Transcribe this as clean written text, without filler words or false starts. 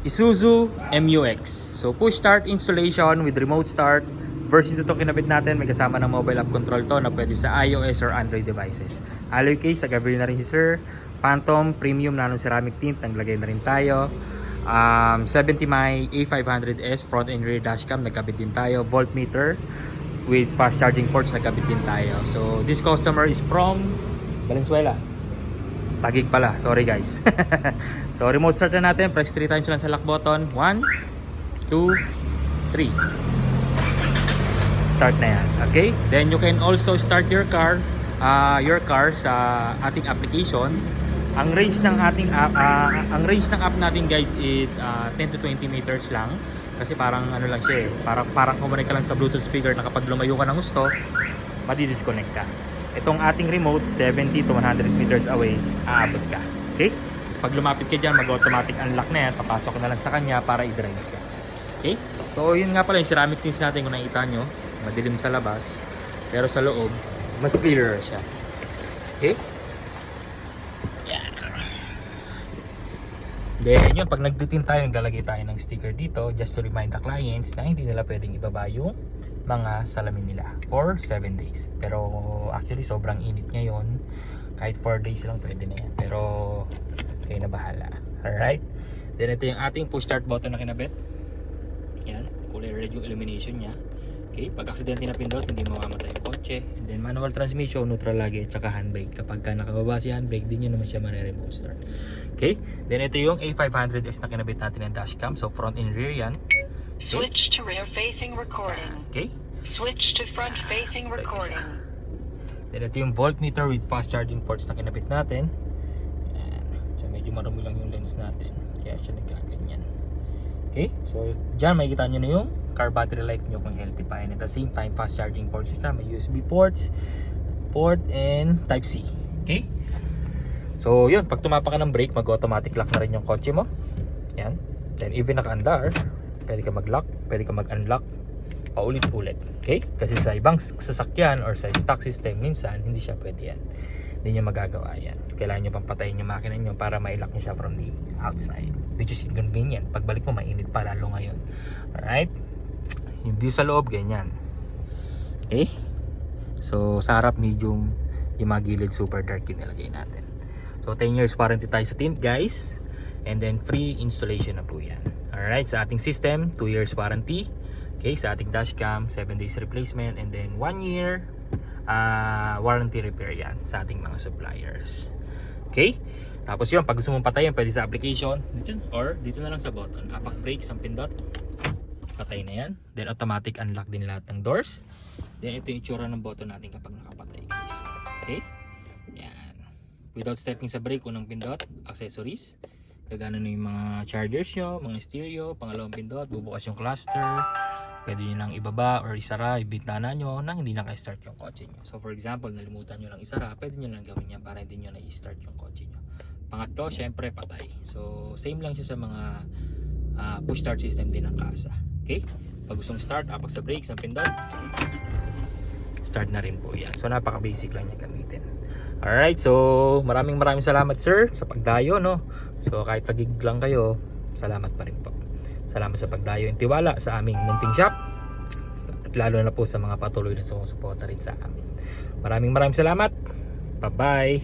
Isuzu MU-X. So push start installation with remote start. Version 2 itong kinabit natin. May kasama ng mobile app control to na pwede sa iOS or Android devices. Alloy case, nagabili na rin si Sir. Phantom Premium Nano Ceramic Tint, naglagay na rin tayo. 70 my A500S front and rear dashcam, nagkabit din tayo. Voltmeter with fast charging ports, nagkabit din tayo. So this customer is from Valenzuela. Tagig pala, sorry guys. So remote start na natin, press 3 times lang sa lock button. 1, 2, 3. Start na yan, okay? Then you can also start your car sa ating application. Ang range ng ating app natin guys is 10 to 20 meters lang. Kasi parang ano lang siya eh, parang kumanik ka lang sa Bluetooth speaker na kapag lumayo ka ng gusto, madi-disconnect ka. Itong ating remote, 70 to 100 meters away, aabot ka. Okay? So pag lumapit ka dyan, mag-automatic unlock na yan, papasok na lang sa kanya para i-drive siya. Okay? So yun nga pala yung ceramic tints natin, kung nakita nyo, madilim sa labas, pero sa loob, mas clearer siya. Okay? Then yun, pag nagtitin tayo, naglalagay tayo ng sticker dito just to remind the clients na hindi nila pwedeng ibaba yung mga salamin nila for 7 days. Pero actually sobrang init ngayon, kahit 4 days lang pwede na yan. Pero kayo na bahala. Alright? Then ito yung ating push start button na kinabit. Yan, kulay red yung illumination nya. Okay, pag aksidente na pindot, hindi mamamatay yung kotse. And then manual transmission, neutral lagi, at saka handbrake. Kapag ka nakababa si handbrake, din nyo naman siya mare-remote start. Okay, then ito yung A500S na kinabit natin ng dashcam. So front and rear yan. Okay. Switch to rear facing recording. Okay. Switch to front facing recording. Then ito yung voltmeter with fast charging ports na kinabit natin. Yan. So medyo marami lang yung lens natin, kaya siya nagkaganyan. Okay, so dyan makikita nyo na yung car battery life nyo kung healthy pa. And at the same time, fast charging ports sila. May USB ports, port, and Type-C. Okay? So yun, pag tumapa ka ng brake, mag-automatic lock na rin yung kotse mo. Yan. Then even naka-andar, pwede ka mag-lock, pwede ka mag-unlock, paulit-ulit. Okay? Kasi sa ibang sasakyan or sa stock system, minsan, hindi siya pwede yan. Hindi nyo magagawa yan. Kailangan nyo pang patayin yung makina nyo para ma-lock nyo siya from the outside, which is inconvenient. Pagbalik mo, mainit pa lalo ngayon. Alright? Yung view sa loob, ganyan. Okay? So sa harap, medium. Yung mga gilid, super dark yung nilagay natin. So 10 years warranty tayo sa tint guys. And then free installation na po yan. Alright, sa ating system, 2 years warranty. Okay, sa ating dashcam, 7 days replacement. And then 1 year warranty repair yan sa ating mga suppliers. Okay? Tapos yun, pag gusto mong patayin, pwede sa application dito, or dito na lang sa button. Apak brake, isang pindot, patay na yan. Then automatic unlock din lahat ng doors. Then ito yung itsura ng button natin kapag nakapatay guys. Okay? Yan. Without stepping sa brake, unang pindot, accessories. Gagana na yung mga chargers nyo, mga stereo, pangalawang pindot, bubukas yung cluster. Pwede nyo lang ibaba or isara yung bintana nyo nang hindi naka-start yung kotse nyo. So for example, nalimutan nyo lang isara, pwede nyo lang gawin yan para hindi nyo na-start yung kotse nyo. Pangatlo, syempre patay. So same lang siya sa mga push start system din ng Kasa. Okay? Pag gustong start, apak sa brakes, ang pindot, start na rin po yan. So napaka basic lang niya gamitin. Alright, so maraming salamat sir sa pagdayo, no? So kahit tagig lang kayo, salamat pa rin po. Salamat sa pagdayo and tiwala sa aming munting shop. At lalo na po sa mga patuloy na sumusuporta rin sa amin. Maraming salamat. Bye-bye.